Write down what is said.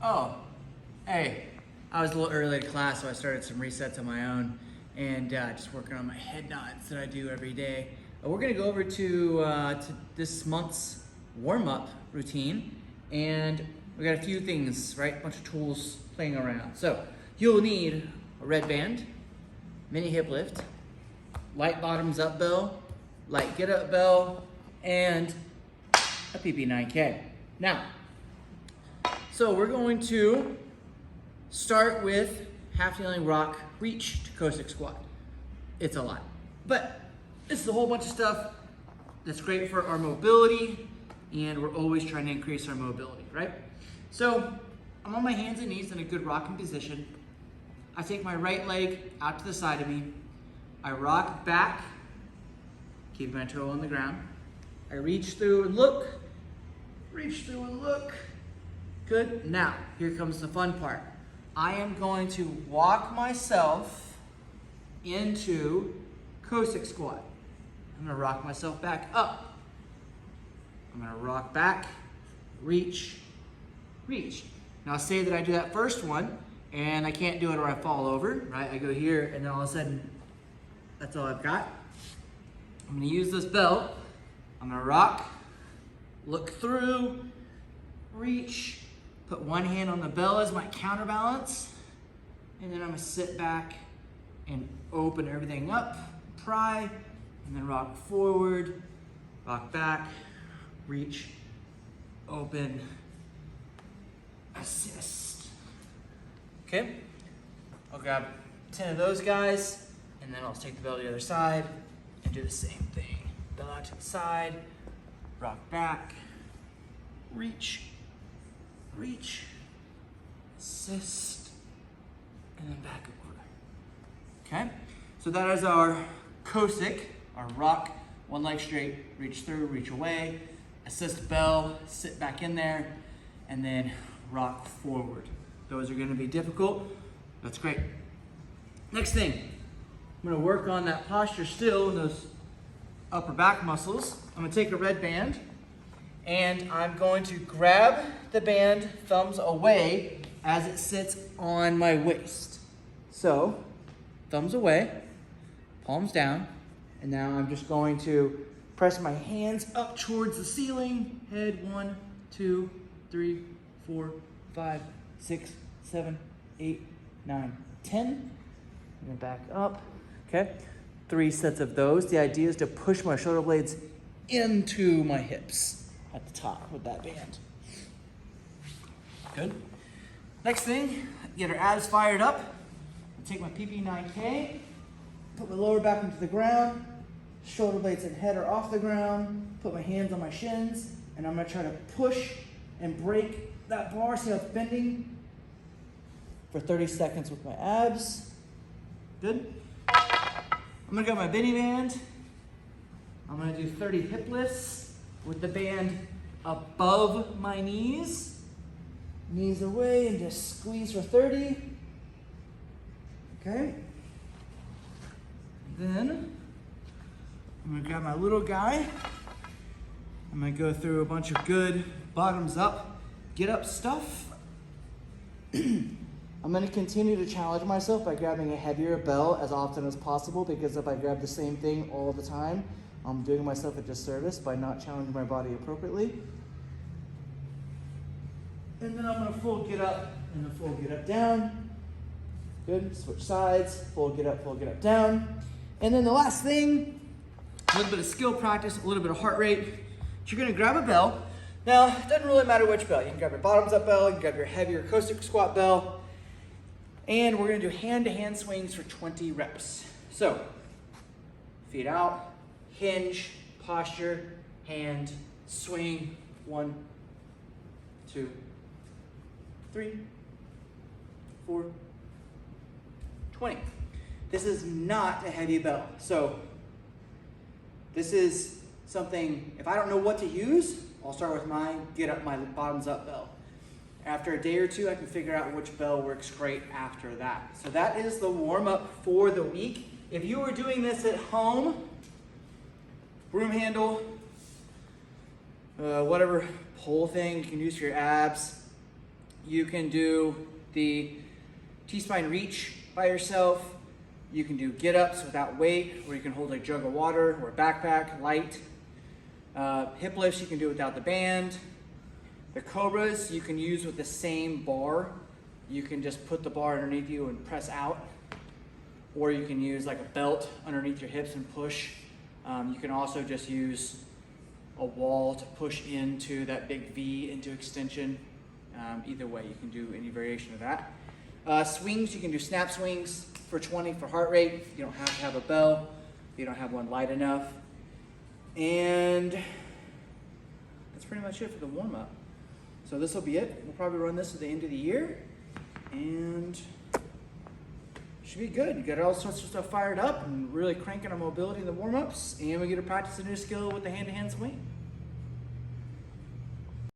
Oh, hey, I was a little early to class, so I started some resets on my own and just working on my head nods that I do every day. We're gonna go over to this month's warm-up routine, and we got a few things, right? A bunch of tools playing around. So you'll need a red band, mini hip lift, light bottoms up bell, light get up bell, and a PP9K. Now, so we're going to start with half kneeling rock reach to Cossack squat. It's a lot, but this is a whole bunch of stuff that's great for our mobility, and we're always trying to increase our mobility, right? So I'm on my hands and knees in a good rocking position. I take my right leg out to the side of me. I rock back, keep my toe on the ground. I reach through and look, reach through and look. Good. Now, here comes the fun part. I am going to walk myself into Cossack squat. I'm gonna rock myself back up. I'm gonna rock back, reach, reach. Now say that I do that first one and I can't do it or I fall over, right? I go here and then all of a sudden, that's all I've got. I'm gonna use this belt. I'm gonna rock, look through, reach, put one hand on the bell as my counterbalance, and then I'm gonna sit back and open everything up, pry, and then rock forward, rock back, reach, open, assist. Okay, I'll grab 10 of those guys, and then I'll take the bell to the other side and do the same thing. Bell out to the side, rock back, reach, reach, assist, and then back over. Okay, so that is our Cossack, our rock, one leg straight, reach through, reach away, assist bell, sit back in there, and then rock forward. Those are gonna be difficult. That's great. Next thing, I'm gonna work on that posture still, those upper back muscles. I'm gonna take a red band, and I'm going to grab the band thumbs away as it sits on my waist. So, thumbs away, palms down, and now I'm just going to press my hands up towards the ceiling. Head 1, 2, 3, 4, 5, 6, 7, 8, 9, 10. And then back up, okay? 3 sets of those. The idea is to push my shoulder blades into my hips at the top with that band. Good. Next thing, get our abs fired up. Take my PP9K, put my lower back into the ground, shoulder blades and head are off the ground, put my hands on my shins, and I'm gonna try to push and break that bar, see how it's bending, for 30 seconds with my abs. Good. I'm gonna grab my benny band. I'm gonna do 30 hip lifts with the band above my knees. Knees away and just squeeze for 30. Okay. Then I'm gonna grab my little guy. I'm gonna go through a bunch of good bottoms up, get up stuff. I'm gonna continue to challenge myself by grabbing a heavier bell as often as possible, because if I grab the same thing all the time, I'm doing myself a disservice by not challenging my body appropriately. And then I'm gonna full get up and then full get up down. Good, switch sides, full get up, down. And then the last thing, a little bit of skill practice, a little bit of heart rate. You're gonna grab a bell. Now, it doesn't really matter which bell. You can grab your bottoms up bell, you can grab your heavier Cossack squat bell, and we're gonna do hand-to-hand swings for 20 reps. So, feet out, hinge, posture, hand, swing, 1, 2, 3, 4, 20. This is not a heavy bell. So this is something, if I don't know what to use, I'll start with my bottoms up bell. After a day or two, I can figure out which bell works great after that. So that is the warm up for the week. If you are doing this at home, broom handle, whatever pole thing you can use for your abs, You can do the T-spine reach by yourself. You can do get-ups without weight, where you can hold a jug of water or a backpack, light. Hip lifts you can do without the band. The cobras you can use with the same bar. You can just put the bar underneath you and press out. Or you can use like a belt underneath your hips and push. You can also just use a wall to push into that big V into extension. Either way, you can do any variation of that. Swings, you can do snap swings for 20 for heart rate. You don't have to have a bell. You don't have one light enough. And that's pretty much it for the warm-up. So this will be it. We'll probably run this to the end of the year. And should be good. You got all sorts of stuff fired up and really cranking our mobility in the warm-ups. And we get to practice a new skill with the hand-to-hand swing.